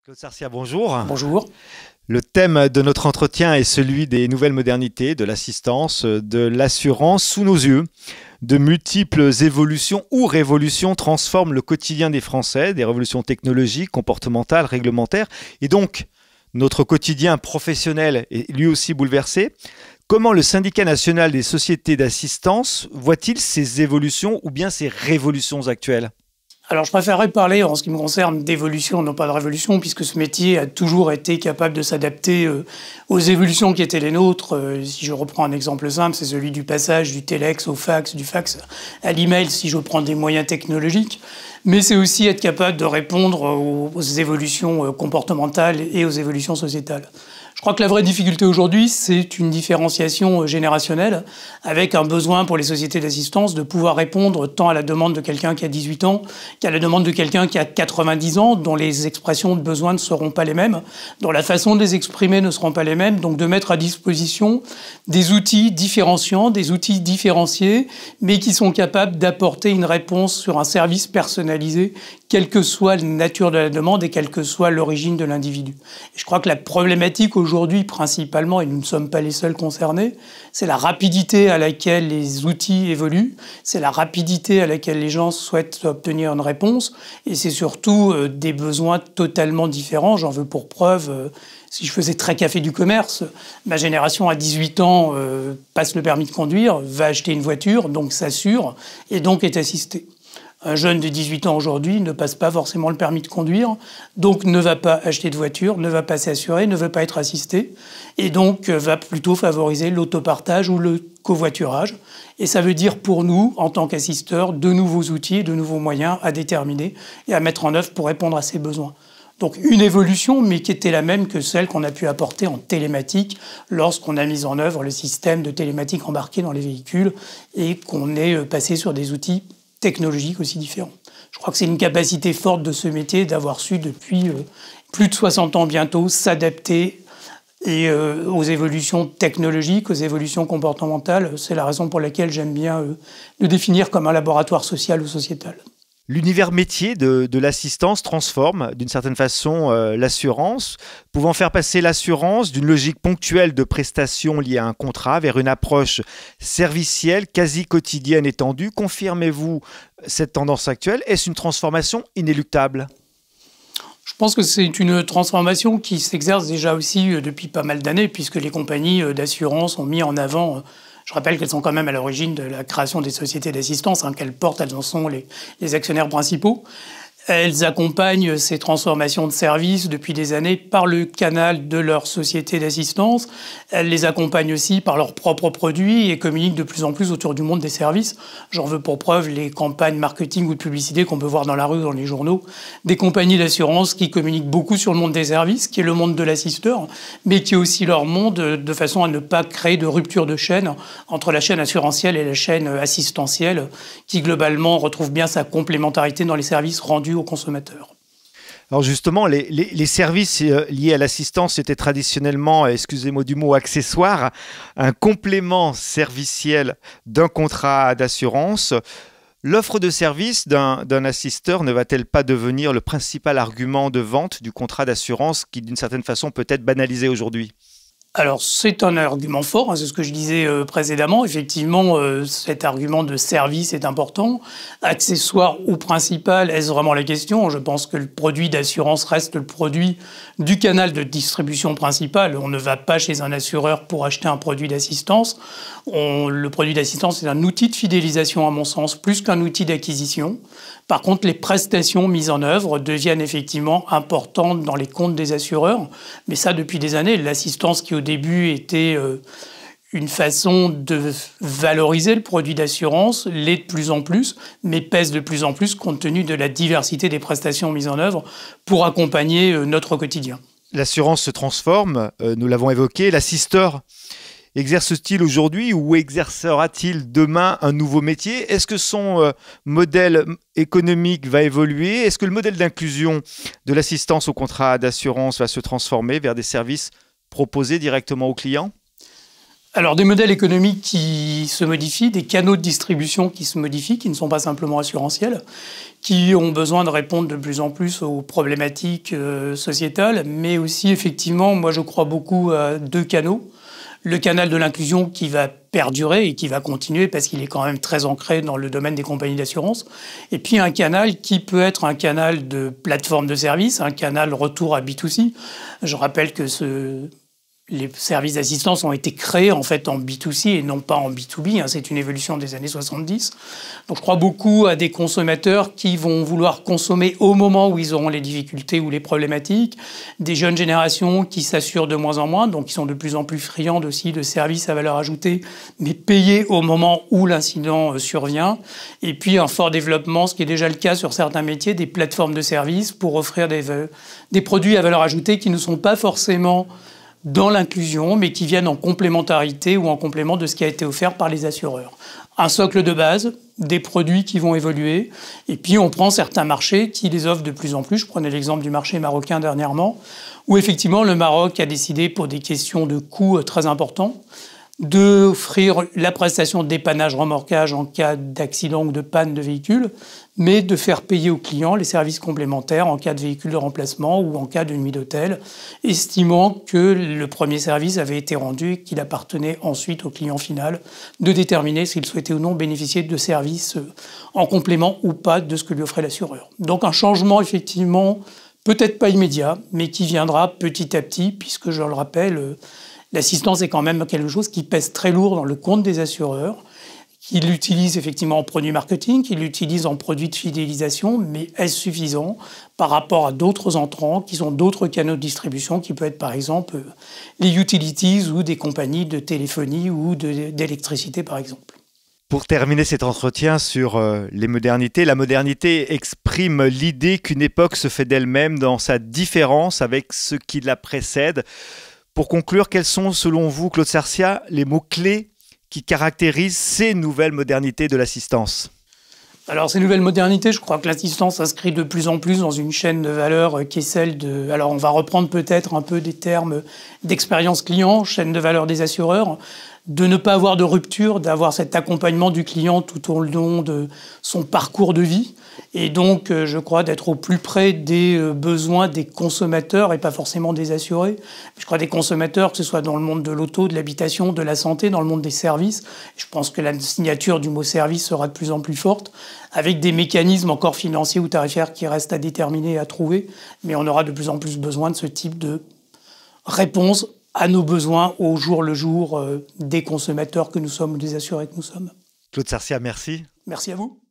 Claude Sarcia, bonjour. Bonjour. Le thème de notre entretien est celui des nouvelles modernités, de l'assistance, de l'assurance sous nos yeux. De multiples évolutions ou révolutions transforment le quotidien des Français, des révolutions technologiques, comportementales, réglementaires, et donc notre quotidien professionnel est lui aussi bouleversé. Comment le syndicat national des sociétés d'assistance voit-il ces évolutions ou bien ces révolutions actuelles ? Alors, je préférerais parler, en ce qui me concerne, d'évolution, non pas de révolution, puisque ce métier a toujours été capable de s'adapter aux évolutions qui étaient les nôtres. Si je reprends un exemple simple, c'est celui du passage du téléx au fax, du fax à l'email, si je prends des moyens technologiques. Mais c'est aussi être capable de répondre aux évolutions comportementales et aux évolutions sociétales. Je crois que la vraie difficulté aujourd'hui, c'est une différenciation générationnelle avec un besoin pour les sociétés d'assistance de pouvoir répondre tant à la demande de quelqu'un qui a 18 ans qu'à la demande de quelqu'un qui a 90 ans, dont les expressions de besoin ne seront pas les mêmes, dont la façon de les exprimer ne seront pas les mêmes. Donc de mettre à disposition des outils différenciants, des outils différenciés, mais qui sont capables d'apporter une réponse sur un service personnalisé, quelle que soit la nature de la demande et quelle que soit l'origine de l'individu. Et je crois que la problématique aujourd'hui, principalement, et nous ne sommes pas les seuls concernés, c'est la rapidité à laquelle les outils évoluent, c'est la rapidité à laquelle les gens souhaitent obtenir une réponse, et c'est surtout des besoins totalement différents. J'en veux pour preuve, si je faisais très café du commerce, ma génération à 18 ans passe le permis de conduire, va acheter une voiture, donc s'assure, et donc est assisté. Un jeune de 18 ans aujourd'hui ne passe pas forcément le permis de conduire, donc ne va pas acheter de voiture, ne va pas s'assurer, ne veut pas être assisté, et donc va plutôt favoriser l'autopartage ou le covoiturage. Et ça veut dire pour nous, en tant qu'assisteurs, de nouveaux outils, de nouveaux moyens à déterminer et à mettre en œuvre pour répondre à ces besoins. Donc une évolution, mais qui était la même que celle qu'on a pu apporter en télématique lorsqu'on a mis en œuvre le système de télématique embarqué dans les véhicules et qu'on est passé sur des outils technologiques aussi différents. Je crois que c'est une capacité forte de ce métier d'avoir su depuis plus de 60 ans bientôt s'adapter aux évolutions technologiques, aux évolutions comportementales. C'est la raison pour laquelle j'aime bien le définir comme un laboratoire social ou sociétal. L'univers métier de l'assistance transforme d'une certaine façon l'assurance, pouvant faire passer l'assurance d'une logique ponctuelle de prestations liées à un contrat vers une approche servicielle, quasi quotidienne étendue. Confirmez-vous cette tendance actuelle? Est-ce une transformation inéluctable ? Je pense que c'est une transformation qui s'exerce déjà aussi depuis pas mal d'années, puisque les compagnies d'assurance ont mis en avant. Je rappelle qu'elles sont quand même à l'origine de la création des sociétés d'assistance, qu'elles portent, elles en sont les actionnaires principaux. Elles accompagnent ces transformations de services depuis des années par le canal de leur société d'assistance. Elles les accompagnent aussi par leurs propres produits et communiquent de plus en plus autour du monde des services. J'en veux pour preuve les campagnes marketing ou de publicité qu'on peut voir dans la rue, dans les journaux, des compagnies d'assurance qui communiquent beaucoup sur le monde des services, qui est le monde de l'assisteur, mais qui est aussi leur monde de façon à ne pas créer de rupture de chaîne entre la chaîne assurantielle et la chaîne assistentielle, qui globalement retrouve bien sa complémentarité dans les services rendus aux consommateurs. Alors justement, les services liés à l'assistance étaient traditionnellement, excusez-moi du mot, accessoires, un complément serviciel d'un contrat d'assurance. L'offre de service d'un assisteur ne va-t-elle pas devenir le principal argument de vente du contrat d'assurance qui, d'une certaine façon, peut être banalisé aujourd'hui ? Alors, c'est un argument fort, c'est ce que je disais précédemment. Effectivement, cet argument de service est important. Accessoire ou principal, est-ce vraiment la question? Je pense que le produit d'assurance reste le produit du canal de distribution principal. On ne va pas chez un assureur pour acheter un produit d'assistance. Le produit d'assistance est un outil de fidélisation, à mon sens, plus qu'un outil d'acquisition. Par contre, les prestations mises en œuvre deviennent effectivement importantes dans les comptes des assureurs. Mais ça, depuis des années, l'assistance qui au début était une façon de valoriser le produit d'assurance, l'est de plus en plus, mais pèse de plus en plus compte tenu de la diversité des prestations mises en œuvre pour accompagner notre quotidien. L'assurance se transforme, nous l'avons évoqué. L'assisteur exerce-t-il aujourd'hui ou exercera-t-il demain un nouveau métier? Est-ce que son modèle économique va évoluer? Est-ce que le modèle d'inclusion de l'assistance au contrat d'assurance va se transformer vers des services proposés directement aux clients? Alors, des modèles économiques qui se modifient, des canaux de distribution qui se modifient, qui ne sont pas simplement assurantiels, qui ont besoin de répondre de plus en plus aux problématiques sociétales, mais aussi, effectivement, moi je crois beaucoup à deux canaux. Le canal de l'inclusion qui va perdurer et qui va continuer parce qu'il est quand même très ancré dans le domaine des compagnies d'assurance. Et puis un canal qui peut être un canal de plateforme de services, un canal retour à B2C. Je rappelle que les services d'assistance ont été créés en fait en B2C et non pas en B2B. C'est une évolution des années 70. Donc je crois beaucoup à des consommateurs qui vont vouloir consommer au moment où ils auront les difficultés ou les problématiques. Des jeunes générations qui s'assurent de moins en moins, donc qui sont de plus en plus friandes aussi de services à valeur ajoutée, mais payés au moment où l'incident survient. Et puis un fort développement, ce qui est déjà le cas sur certains métiers, des plateformes de services pour offrir des produits à valeur ajoutée qui ne sont pas forcément dans l'inclusion, mais qui viennent en complémentarité ou en complément de ce qui a été offert par les assureurs. Un socle de base, des produits qui vont évoluer, et puis on prend certains marchés qui les offrent de plus en plus. Je prenais l'exemple du marché marocain dernièrement, où effectivement le Maroc a décidé, pour des questions de coûts très importants, d'offrir la prestation de dépannage remorquage en cas d'accident ou de panne de véhicule, mais de faire payer aux clients les services complémentaires en cas de véhicule de remplacement ou en cas de nuit d'hôtel, estimant que le premier service avait été rendu et qu'il appartenait ensuite au client final de déterminer s'il souhaitait ou non bénéficier de services en complément ou pas de ce que lui offrait l'assureur. Donc un changement effectivement peut-être pas immédiat, mais qui viendra petit à petit, puisque je le rappelle, l'assistance est quand même quelque chose qui pèse très lourd dans le compte des assureurs, qui l'utilisent effectivement en produits marketing, qui l'utilisent en produits de fidélisation, mais est-ce suffisant par rapport à d'autres entrants qui sont d'autres canaux de distribution, qui peuvent être par exemple les utilities ou des compagnies de téléphonie ou d'électricité par exemple. Pour terminer cet entretien sur les modernités, la modernité exprime l'idée qu'une époque se fait d'elle-même dans sa différence avec ce qui la précède. Pour conclure, quels sont, selon vous, Claude Sarcia, les mots-clés qui caractérisent ces nouvelles modernités de l'assistance ? Alors, ces nouvelles modernités, je crois que l'assistance s'inscrit de plus en plus dans une chaîne de valeur qui est celle de... Alors, on va reprendre peut-être un peu des termes d'expérience client, chaîne de valeur des assureurs, de ne pas avoir de rupture, d'avoir cet accompagnement du client tout au long de son parcours de vie. Et donc, je crois d'être au plus près des besoins des consommateurs et pas forcément des assurés. Je crois des consommateurs, que ce soit dans le monde de l'auto, de l'habitation, de la santé, dans le monde des services. Je pense que la signature du mot service sera de plus en plus forte, avec des mécanismes encore financiers ou tarifaires qui restent à déterminer et à trouver. Mais on aura de plus en plus besoin de ce type de réponse à nos besoins au jour le jour des consommateurs que nous sommes ou des assurés que nous sommes. Claude Sarcia, merci. Merci à vous.